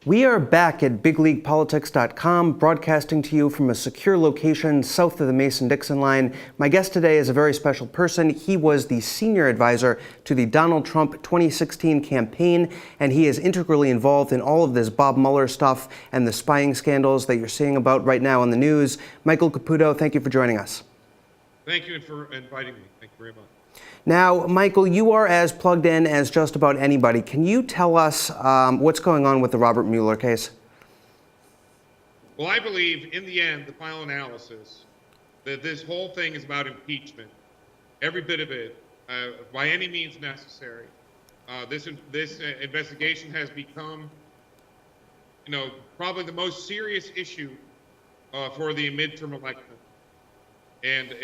We are back at bigleaguepolitics.com, broadcasting to you from a secure location south of the Mason-Dixon line. My guest today is a very special person. He was the senior advisor to the Donald Trump 2016 campaign, and he is integrally involved in all of this Bob Mueller stuff and the spying scandals that you're seeing about right now on the news. Michael Caputo, thank you for joining us. Thank you for inviting me. Thank you very much. Now, Michael, you are as plugged in as just about anybody. Can you tell us what's going on with the Robert Mueller case? Well, I believe in the end, the final analysis, that this whole thing is about impeachment. Every bit of it, by any means necessary. This investigation has become, probably the most serious issue for the midterm election. And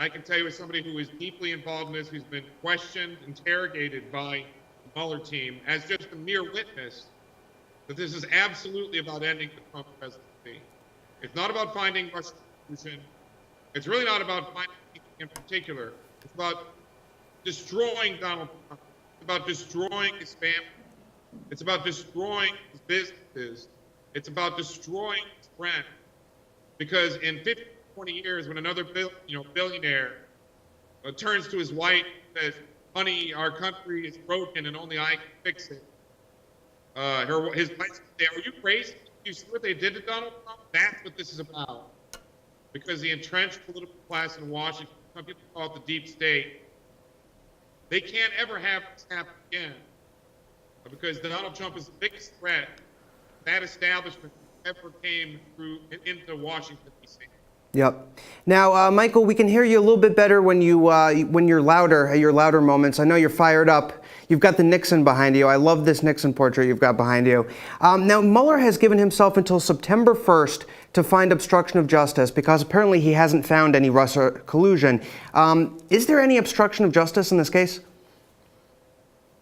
I can tell you, as somebody who is deeply involved in this, who's been questioned, interrogated by the Mueller team, as just a mere witness, that this is absolutely about ending the Trump presidency. It's not about finding Russian collusion. It's really not about finding in particular. It's about destroying Donald Trump. It's about destroying his family. It's about destroying his businesses. It's about destroying his friends. Because in 20 years, when another billionaire turns to his wife and says, "Honey, our country is broken and only I can fix it," his wife says, "Are you crazy? You see what they did to Donald Trump?" That's what this is about. Because the entrenched political class in Washington, some people call it the deep state, they can't ever have this happen again. Because Donald Trump is the biggest threat that establishment ever came through into Washington, D.C. Yep. Now, Michael, we can hear you a little bit better when you're louder, at your louder moments. I know you're fired up. You've got the Nixon behind you. I love this Nixon portrait you've got behind you. Now, Mueller has given himself until September 1st to find obstruction of justice because apparently he hasn't found any Russia collusion. Is there any obstruction of justice in this case?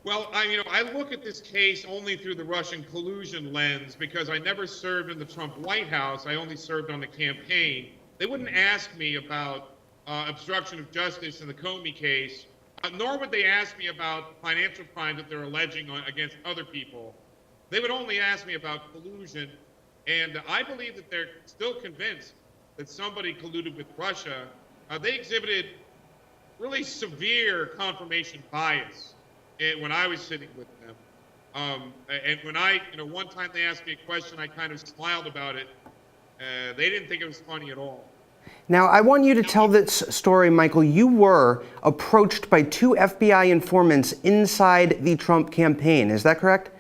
Well, I look at this case only through the Russian collusion lens because I never served in the Trump White House. I only served on the campaign. They wouldn't ask me about obstruction of justice in the Comey case, nor would they ask me about financial crimes that they're alleging against other people. They would only ask me about collusion. And I believe that they're still convinced that somebody colluded with Russia. They exhibited really severe confirmation bias when I was sitting with them. And when one time they asked me a question, I kind of smiled about it. They didn't think it was funny at all. Now, I want you to tell this story, Michael. You were approached by two FBI informants inside the Trump campaign. Is that correct?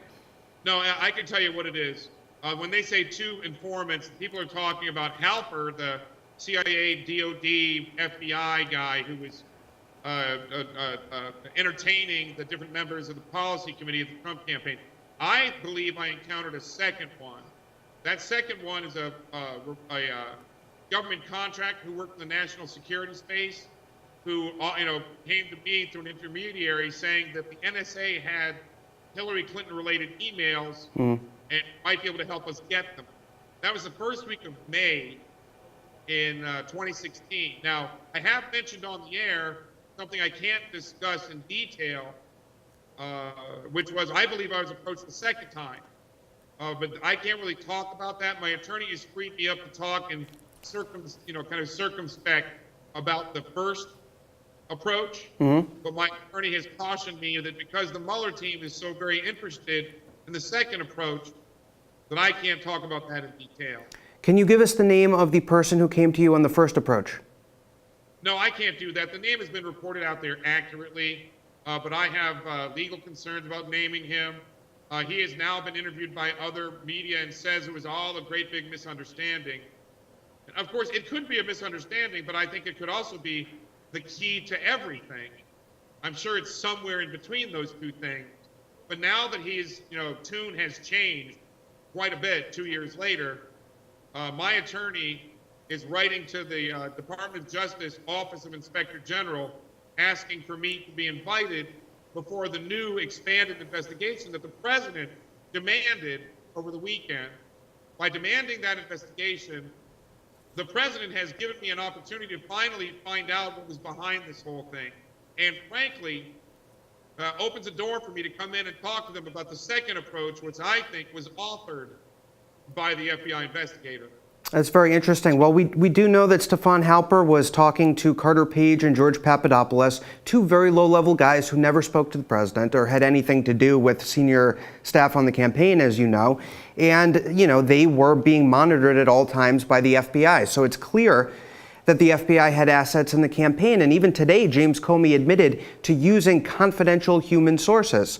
No, I can tell you what it is. When they say two informants, people are talking about Halper, the CIA, DOD, FBI guy who was entertaining the different members of the policy committee of the Trump campaign. I believe I encountered a second one. That second one is a government contractor who worked in the national security space, who came to me through an intermediary saying that the NSA had Hillary Clinton-related emails and might be able to help us get them. That was the first week of May in 2016. Now, I have mentioned on the air something I can't discuss in detail, which was I believe I was approached the second time. But I can't really talk about that. My attorney has freed me up to talk and kind of circumspect about the first approach. But my attorney has cautioned me that because the Mueller team is so very interested in the second approach, that I can't talk about that in detail. Can you give us the name of the person who came to you on the first approach? No, I can't do that. The name has been reported out there accurately, but I have legal concerns about naming him. He has now been interviewed by other media and says it was all a great big misunderstanding. And of course, it could be a misunderstanding, but I think it could also be the key to everything. I'm sure it's somewhere in between those two things. But now that his tune has changed quite a bit 2 years later, my attorney is writing to the Department of Justice Office of Inspector General asking for me to be invited before the new expanded investigation that the president demanded over the weekend. By demanding that investigation, the president has given me an opportunity to finally find out what was behind this whole thing. And frankly, opens a door for me to come in and talk to them about the second approach, which I think was authored by the FBI investigator. That's very interesting. Well, we do know that Stefan Halper was talking to Carter Page and George Papadopoulos, two very low-level guys who never spoke to the president or had anything to do with senior staff on the campaign, as you know. And, you know, they were being monitored at all times by the FBI. So it's clear that the FBI had assets in the campaign. And even today, James Comey admitted to using confidential human sources.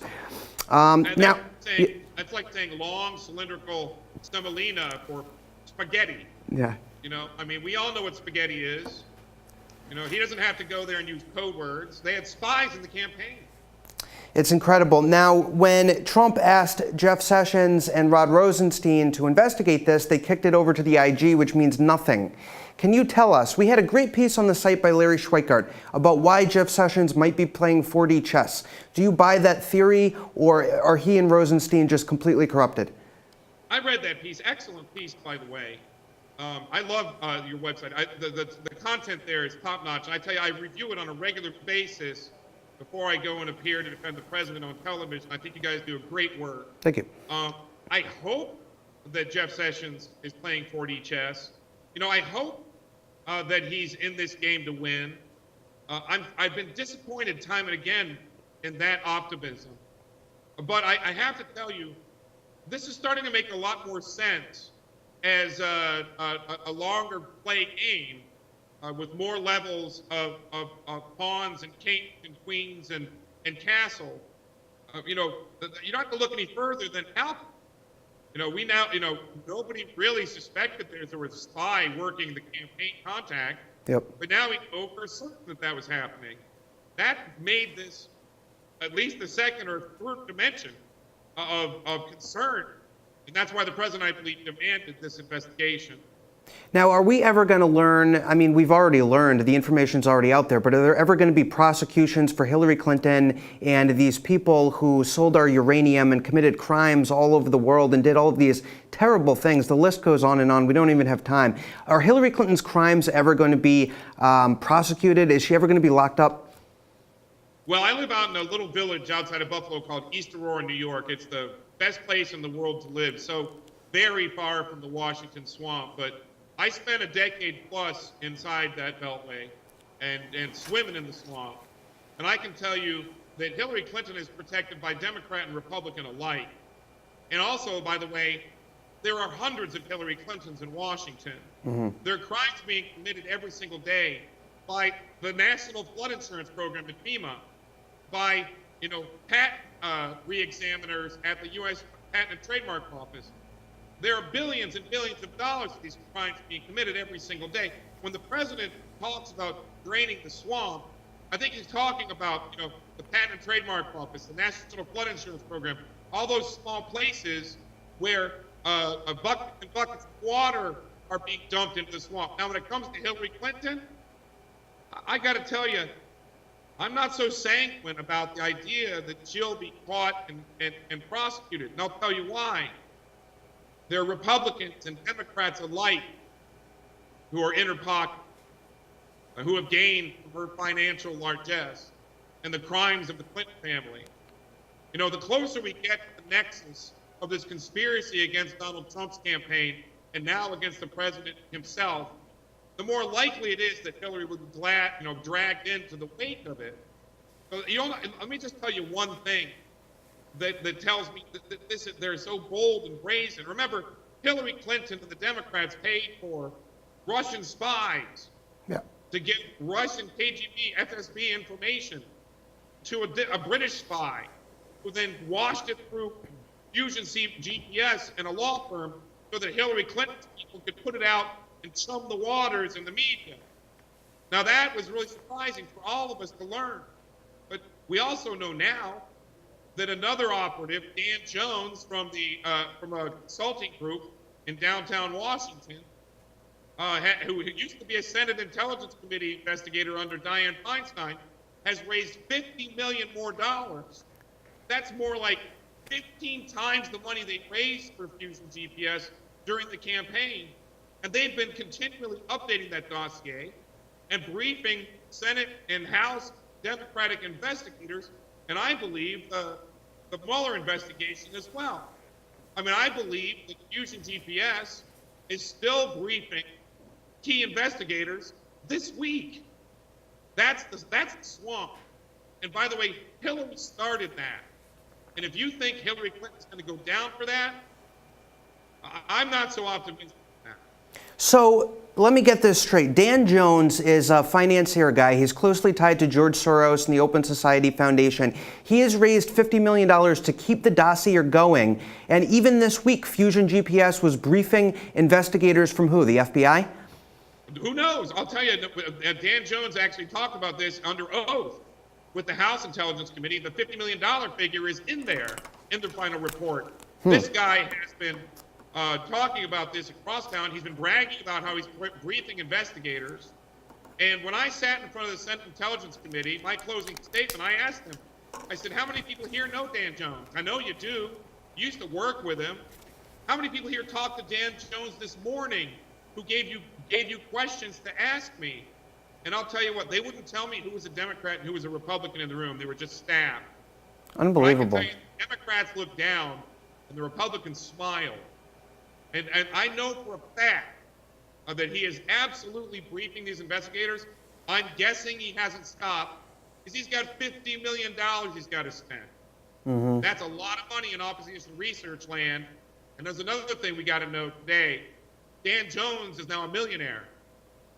That's like saying long cylindrical semolina for spaghetti. Yeah. You know, I mean, we all know what spaghetti is. You know, he doesn't have to go there and use code words. They had spies in the campaign. It's incredible. Now, when Trump asked Jeff Sessions and Rod Rosenstein to investigate this, they kicked it over to the IG, which means nothing. Can you tell us? We had a great piece on the site by Larry Schweikart about why Jeff Sessions might be playing 4D chess. Do you buy that theory, or are he and Rosenstein just completely corrupted? I read that piece. Excellent piece, by the way. I love your website. The content there is top-notch. And I tell you, I review it on a regular basis before I go and appear to defend the president on television. I think you guys do a great work. Thank you. I hope that Jeff Sessions is playing 4D chess. You know, I hope that he's in this game to win. I've been disappointed time and again in that optimism. But I have to tell you, this is starting to make a lot more sense as a longer play game with more levels of pawns and kings and queens and castle. You know, you don't have to look any further than Alpha. You know, we now, you know, nobody really suspected there was a spy working the campaign contact. Yep. But now we know for certain that was happening. That made this at least the second or third dimension of concern. And that's why the president, I believe, demanded this investigation. Now, are we ever going to learn, I mean, we've already learned, the information's already out there, but are there ever going to be prosecutions for Hillary Clinton and these people who sold our uranium and committed crimes all over the world and did all of these terrible things? The list goes on and on. We don't even have time. Are Hillary Clinton's crimes ever going to be prosecuted? Is she ever going to be locked up? Well, I live out in a little village outside of Buffalo called East Aurora, New York. It's the best place in the world to live, so very far from the Washington swamp. But I spent a decade plus inside that beltway and swimming in the swamp. And I can tell you that Hillary Clinton is protected by Democrat and Republican alike. And also, by the way, there are hundreds of Hillary Clintons in Washington. Mm-hmm. There are crimes being committed every single day by the National Flood Insurance Program at FEMA, by, you know, patent re-examiners at the U.S. Patent and Trademark Office. There are billions and billions of dollars of these crimes being committed every single day. When the president talks about draining the swamp, I think he's talking about, you know, the Patent and Trademark Office, the National Flood Insurance Program, all those small places where buckets and buckets of water are being dumped into the swamp. Now, when it comes to Hillary Clinton, I got to tell you, I'm not so sanguine about the idea that she'll be caught and prosecuted. And I'll tell you why. There are Republicans and Democrats alike who are in her pocket, who have gained from her financial largesse and the crimes of the Clinton family. You know, the closer we get to the nexus of this conspiracy against Donald Trump's campaign and now against the president himself, the more likely it is that Hillary would be dragged into the wake of it. So, you know, let me just tell you one thing that tells me that they're so bold and brazen. Remember, Hillary Clinton and the Democrats paid for Russian spies to give Russian KGB, FSB information to a British spy, who then washed it through Fusion GPS and a law firm so that Hillary Clinton's people could put it out and chum the waters in the media. Now that was really surprising for all of us to learn. But we also know now that another operative, Dan Jones, from a consulting group in downtown Washington, who used to be a Senate Intelligence Committee investigator under Dianne Feinstein, has raised $50 million more. That's more like 15 times the money they raised for Fusion GPS during the campaign. And they've been continually updating that dossier and briefing Senate and House Democratic investigators and I believe the Mueller investigation as well. I mean, I believe that Fusion GPS is still briefing key investigators this week. That's the swamp. And by the way, Hillary started that. And if you think Hillary Clinton's going to go down for that, I'm not so optimistic. So let me get this straight. Dan Jones is a financier guy. He's closely tied to George Soros and the Open Society Foundation. He has raised $50 million to keep the dossier going. And even this week, Fusion GPS was briefing investigators from who? The FBI? Who knows? I'll tell you, Dan Jones actually talked about this under oath with the House Intelligence Committee. The $50 million figure is in there in the final report. This guy has been talking about this across town. He's been bragging about how he's briefing investigators. And when I sat in front of the Senate Intelligence Committee, my closing statement, I asked him, I said, how many people here know Dan Jones? I know you do. You used to work with him. How many people here talked to Dan Jones this morning who gave you questions to ask me? And I'll tell you what, they wouldn't tell me who was a Democrat and who was a Republican in the room. They were just staff. Unbelievable. I can tell you, the Democrats looked down and the Republicans smiled. And I know for a fact that he is absolutely briefing these investigators. I'm guessing he hasn't stopped because he's got $50 million he's got to spend. That's a lot of money in opposition research land. And there's another thing we got to know today. Dan Jones is now a millionaire.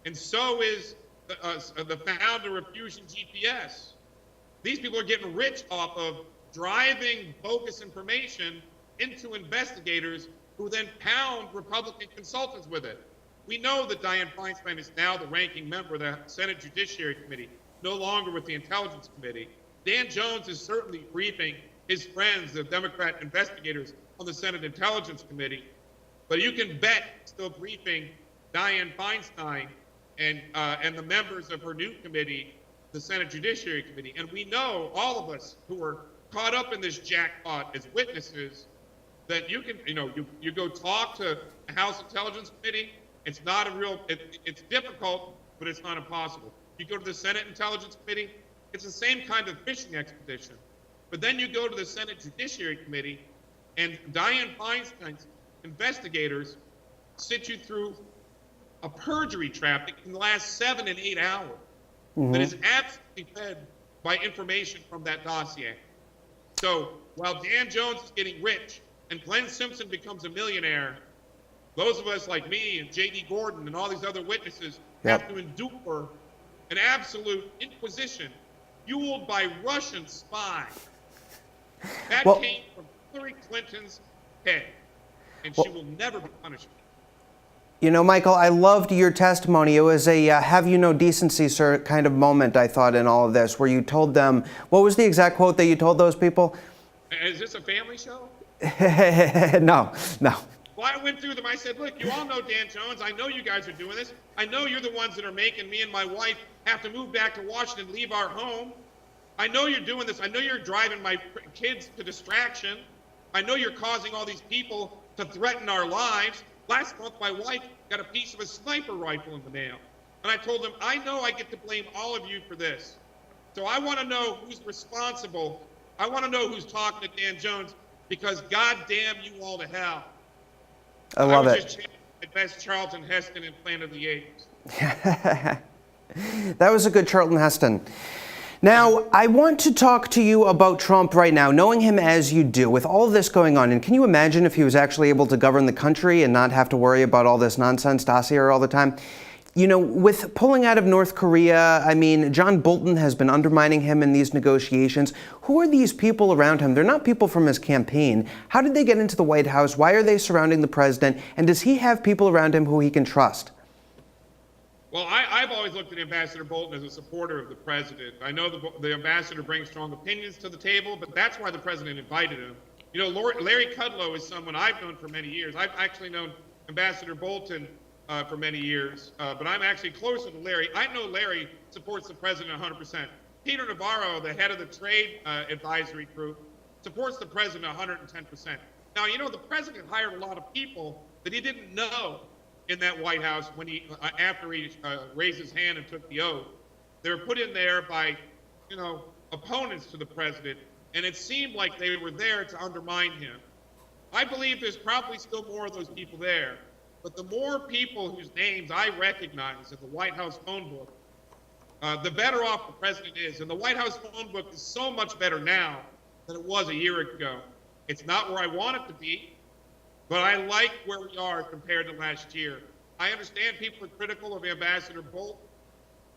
And so is the founder of Fusion GPS. These people are getting rich off of driving bogus information into investigators who then pound Republican consultants with it. We know that Dianne Feinstein is now the ranking member of the Senate Judiciary Committee, no longer with the Intelligence Committee. Dan Jones is certainly briefing his friends, the Democrat investigators on the Senate Intelligence Committee, but you can bet still briefing Dianne Feinstein and the members of her new committee, the Senate Judiciary Committee. And we know, all of us who are caught up in this jackpot as witnesses, that you can, you go talk to the House Intelligence Committee. It's not a real, it's difficult, but it's not impossible. You go to the Senate Intelligence Committee, it's the same kind of fishing expedition. But then you go to the Senate Judiciary Committee, and Dianne Feinstein's investigators sit you through a perjury trap that can last 7 and 8 hours that is absolutely fed by information from that dossier. So while Dan Jones is getting rich and Glenn Simpson becomes a millionaire, those of us like me and J.D. Gordon and all these other witnesses have to endure an absolute inquisition fueled by Russian spies. That came from Hillary Clinton's head, and she will never be punished. You know, Michael, I loved your testimony. It was a have you no decency, sir, kind of moment, I thought, in all of this, where you told them, what was the exact quote that you told those people? Is this a family show? No. Well, I went through them. I said, look, you all know Dan Jones. I know you guys are doing this. I know you're the ones that are making me and my wife have to move back to Washington, leave our home. I know you're doing this. I know you're driving my kids to distraction. I know you're causing all these people to threaten our lives. Last month, my wife got a piece of a sniper rifle in the mail. And I told them, I know I get to blame all of you for this. So I want to know who's responsible. I want to know who's talking to Dan Jones, because God damn you all to hell. I love was it. Just at best Charlton Heston in Planet of the Apes. That was a good Charlton Heston. Now, I want to talk to you about Trump right now, knowing him as you do, with all of this going on. And can you imagine if he was actually able to govern the country and not have to worry about all this nonsense dossier all the time? You know, with pulling out of North Korea, I mean, John Bolton has been undermining him in these negotiations. Who are these people around him? They're not people from his campaign. How did they get into the White House? Why are they surrounding the president? And does he have people around him who he can trust? Well, I've always looked at Ambassador Bolton as a supporter of the president. I know the ambassador brings strong opinions to the table, but that's why the president invited him. You know, Larry Kudlow is someone I've known for many years. I've actually known Ambassador Bolton for many years, but I'm actually closer to Larry. I know Larry supports the president 100%. Peter Navarro, the head of the trade advisory group, supports the president 110%. Now, you know, the president hired a lot of people that he didn't know in that White House when after he raised his hand and took the oath. They were put in there by, you know, opponents to the president, and it seemed like they were there to undermine him. I believe there's probably still more of those people there, but the more people whose names I recognize in the White House phone book, the better off the president is. And the White House phone book is so much better now than it was a year ago. It's not where I want it to be, but I like where we are compared to last year. I understand people are critical of Ambassador Bolt.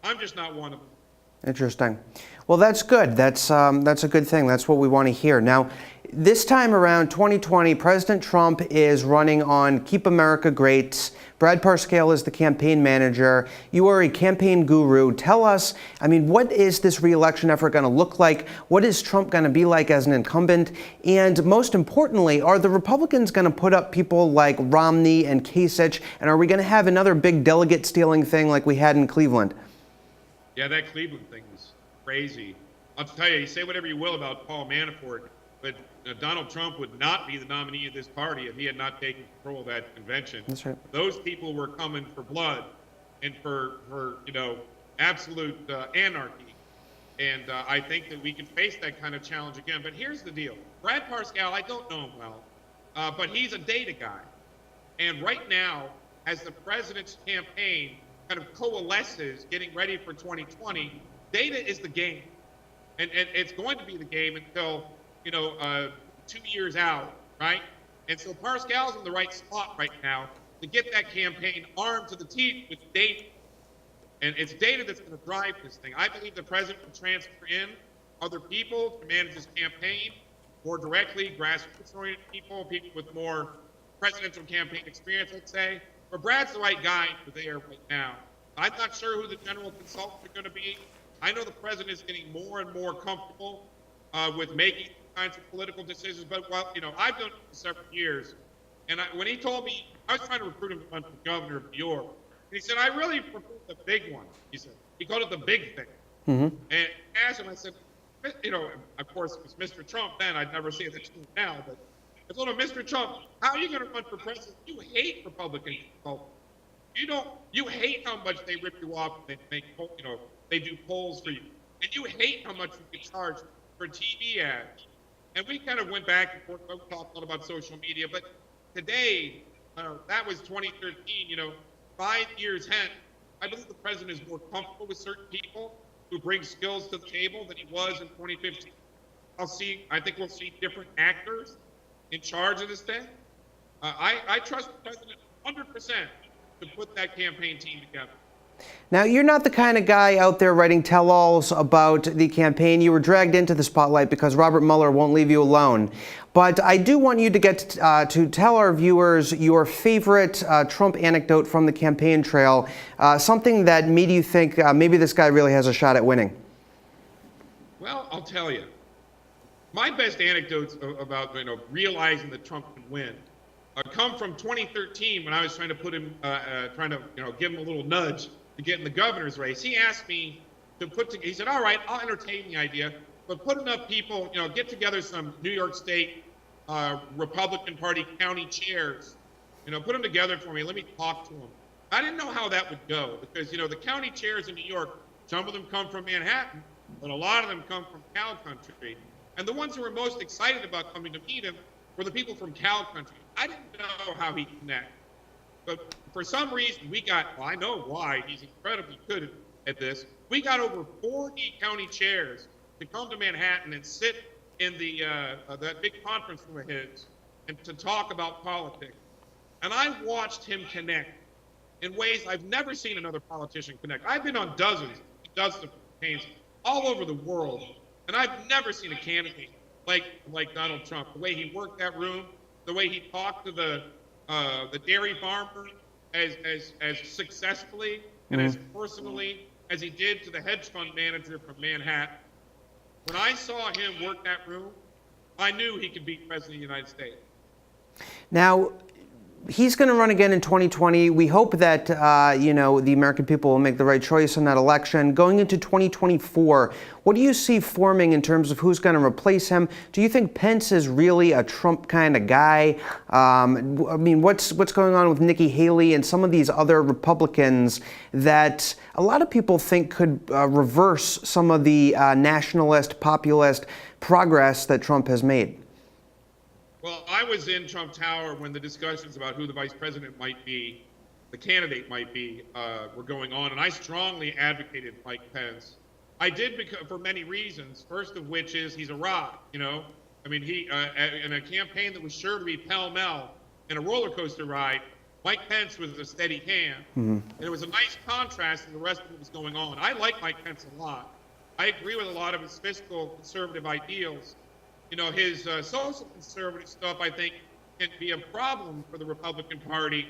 I'm just not one of them. Interesting. Well, that's good. That's a good thing. That's what we want to hear. Now, this time around, 2020, President Trump is running on Keep America Great. Brad Parscale is the campaign manager. You are a campaign guru. Tell us, what is this re-election effort going to look like? What is Trump going to be like as an incumbent? And most importantly, are the Republicans going to put up people like Romney and Kasich? And are we going to have another big delegate stealing thing like we had in Cleveland? Yeah, that Cleveland thing was crazy. I'll tell you say whatever you will about Paul Manafort, but Donald Trump would not be the nominee of this party if he had not taken control of that convention. That's right. Those people were coming for blood and for absolute anarchy. And I think that we can face that kind of challenge again. But here's the deal. Brad Parscale, I don't know him well, but he's a data guy. And right now, as the president's campaign kind of coalesces getting ready for 2020, data is the game. And it's going to be the game until, 2 years out, right? And so Parscale's in the right spot right now to get that campaign armed to the teeth with data. And it's data that's going to drive this thing. I believe the president will transfer in other people to manage his campaign more directly, grassroots-oriented people with more presidential campaign experience, let's say. But Brad's the right guy for there right now. I'm not sure who the general consultants are going to be. I know the president is getting more and more comfortable with making kinds of political decisions. But, I've done it for several years. And when he told me, I was trying to recruit him to run for governor of New York. And he said, I really prefer the big one, he said. He called it the big thing. Mm-hmm. And I asked him, I said, of course, it was Mr. Trump then. I'd never say that to him now. But I told him, Mr. Trump, how are you going to run for president? You hate Republican people. You hate how much they rip you off and they do polls for you. And you hate how much you get charged for TV ads. And we kind of went back and forth. We talked a lot about social media. But today, that was 2013, 5 years hence, I believe the president is more comfortable with certain people who bring skills to the table than he was in 2015. I think we'll see different actors in charge of this thing. I trust the president 100% to put that campaign team together. Now, you're not the kind of guy out there writing tell-alls about the campaign. You were dragged into the spotlight because Robert Mueller won't leave you alone. But I do want you to get to tell our viewers your favorite Trump anecdote from the campaign trail, something that made you think maybe this guy really has a shot at winning. Well, I'll tell you. My best anecdotes about realizing that Trump can win come from 2013 when I was trying to put him, give him a little nudge to get in the governor's race. He asked me to he said, all right, I'll entertain the idea, but put enough people, get together some New York State Republican Party county chairs, put them together for me. Let me talk to them. I didn't know how that would go because, the county chairs in New York, some of them come from Manhattan, but a lot of them come from Cal Country. And the ones who were most excited about coming to meet him were the people from Cal Country. I didn't know how he'd connect. But for some reason, I know why, he's incredibly good at this. We got over 40 county chairs to come to Manhattan and sit in that big conference room of his and to talk about politics. And I watched him connect in ways I've never seen another politician connect. I've been on dozens of campaigns all over the world, and I've never seen a candidate like Donald Trump. The way he worked that room, the way he talked to the dairy farmer as successfully and as personally as he did to the hedge fund manager from Manhattan. When I saw him work that room, I knew he could be president of the United States. Now, he's going to run again in 2020. We hope that, the American people will make the right choice in that election. Going into 2024, what do you see forming in terms of who's going to replace him? Do you think Pence is really a Trump kind of guy? What's going on with Nikki Haley and some of these other Republicans that a lot of people think could reverse some of the nationalist, populist progress that Trump has made? Well, I was in Trump Tower when the discussions about who the vice president might be, the candidate might be, were going on, and I strongly advocated Mike Pence. I did for many reasons. First of which is he's a rock, he in a campaign that was sure to be pell-mell and a roller coaster ride. Mike Pence was a steady hand, and it was a nice contrast to the rest of what was going on. I like Mike Pence a lot. I agree with a lot of his fiscal conservative ideals. His social conservative stuff, I think, can be a problem for the Republican Party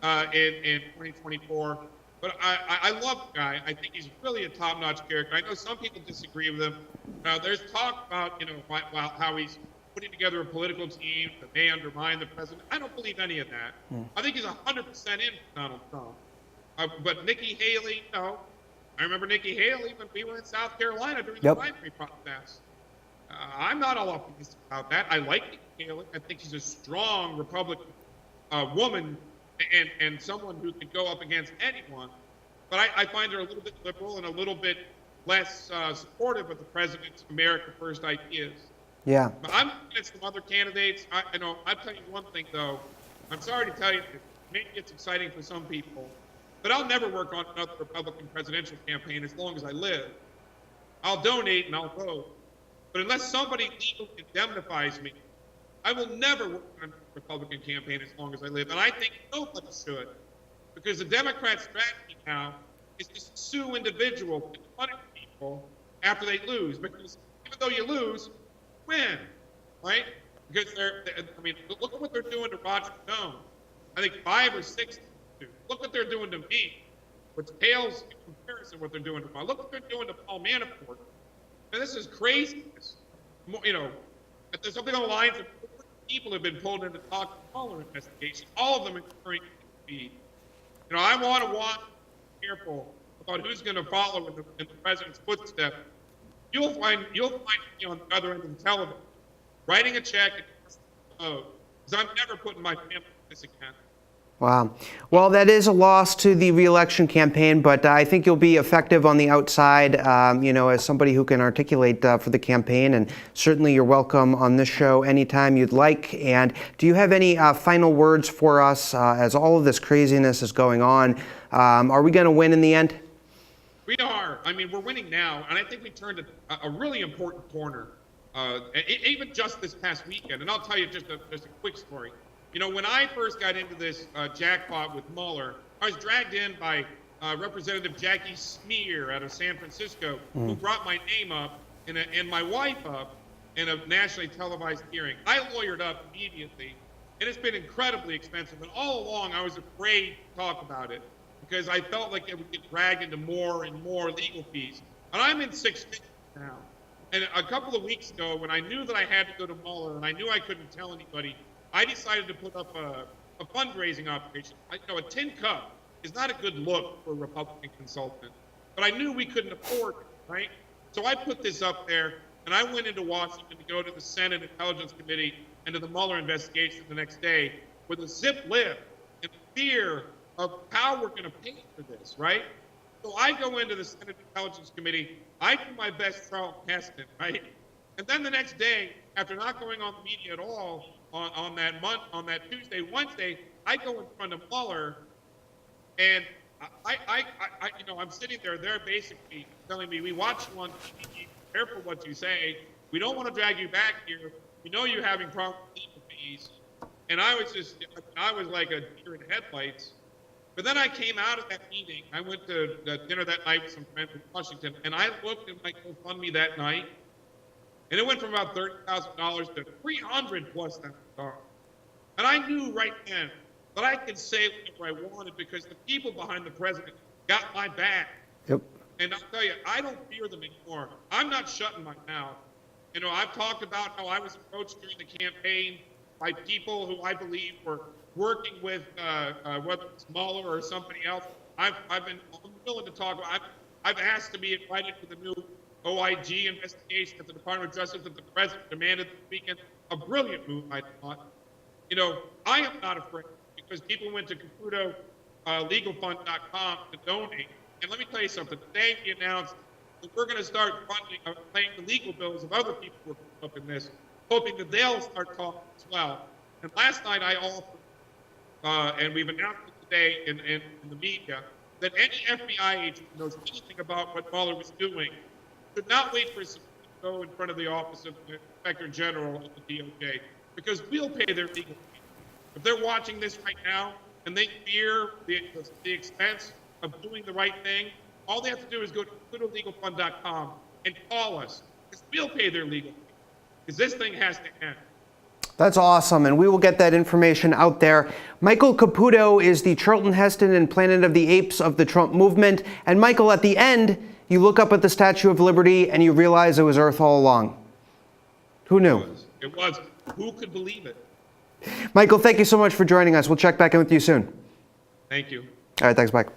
in 2024. But I love the guy. I think he's really a top-notch character. I know some people disagree with him. There's talk about, how he's putting together a political team that may undermine the president. I don't believe any of that. I think he's 100% in Donald Trump. But Nikki Haley, no. I remember Nikki Haley when we were in South Carolina during the primary process. I'm not all optimistic about that. I like Nikki Haley. I think she's a strong Republican woman and someone who could go up against anyone. But I find her a little bit liberal and a little bit less supportive of the president's America First ideas. Yeah. But I'm against some other candidates. I'll tell you one thing, though. I'm sorry to tell you, maybe it's exciting for some people, but I'll never work on another Republican presidential campaign as long as I live. I'll donate and I'll vote. But unless somebody legally indemnifies me, I will never work on a Republican campaign as long as I live. And I think nobody should. Because the Democrat strategy now is to sue individuals and punish people after they lose. Because even though you lose, win, right? Because look at what they're doing to Roger Stone. I think 5 or 6. Look what they're doing to me, which pales in comparison what they're doing to Paul. Look what they're doing to Paul Manafort. And this is craziness. There's something on the lines of people have been pulled into talk to Mueller investigation, all of them incurring speed. I want to be careful about who's going to follow in the president's footsteps. You'll find me on the other end of the television, writing a check because I'm never putting my family in this again. Wow. Well, that is a loss to the re-election campaign, but I think you'll be effective on the outside, as somebody who can articulate for the campaign. And certainly you're welcome on this show anytime you'd like. And do you have any final words for us as all of this craziness is going on? Are we going to win in the end? We are. We're winning now. And I think we turned a really important corner, even just this past weekend. And I'll tell you just a quick story. When I first got into this jackpot with Mueller, I was dragged in by Representative Jackie Smear out of San Francisco, who brought my name up and my wife up in a nationally televised hearing. I lawyered up immediately, and it's been incredibly expensive. And all along, I was afraid to talk about it because I felt like it would get dragged into more and more legal fees. And I'm in 6 figures now. And a couple of weeks ago, when I knew that I had to go to Mueller and I knew I couldn't tell anybody, I decided to put up a fundraising operation. A tin cup is not a good look for a Republican consultant, but I knew we couldn't afford it, right? So I put this up there, and I went into Washington to go to the Senate Intelligence Committee and to the Mueller investigation the next day with a zip lip and fear of how we're going to pay for this, right? So I go into the Senate Intelligence Committee. I do my best Charles Heston, right? And then the next day, after not going on the media at all, on that Tuesday, Wednesday, I go in front of Mueller, and I'm sitting there. They're basically telling me, "We watch you on TV. Be careful what you say. We don't want to drag you back here. We know you're having problems with legal fees." And I was like a deer in headlights. But then I came out of that meeting. I went to dinner that night with some friends in Washington, and I looked at my GoFundMe that night. And it went from about $30,000 to $300,000+. And I knew right then that I could say whatever I wanted because the people behind the president got my back. Yep. And I'll tell you, I don't fear them anymore. I'm not shutting my mouth. I've talked about how I was approached during the campaign by people who I believe were working with whether it's Mueller or somebody else. I'm willing to talk. I've asked to be invited to the new OIG investigation at the Department of Justice that the president demanded this weekend. A brilliant move, I thought. You know, I am not afraid because people went to Caputo legalfund.com to donate. And let me tell you something. Today we announced that we're going to start funding, paying the legal bills of other people who are up in this, hoping that they'll start talking as well. And last night I offered, and we've announced it today in the media, that any FBI agent who knows anything about what Mueller was doing should not wait for some to go in front of the office of the Inspector General of the DOJ, because we'll pay their legal fees. If they're watching this right now and they fear the expense of doing the right thing, all they have to do is go to CaputoLegalFund.com and call us, because we'll pay their legal fees, because this thing has to end. That's awesome, and we will get that information out there. Michael Caputo is the Charlton Heston and Planet of the Apes of the Trump movement. And Michael, at the end, you look up at the Statue of Liberty and you realize it was Earth all along. Who knew? It was. Who could believe it? Michael, thank you so much for joining us. We'll check back in with you soon. Thank you. All right, thanks, Mike.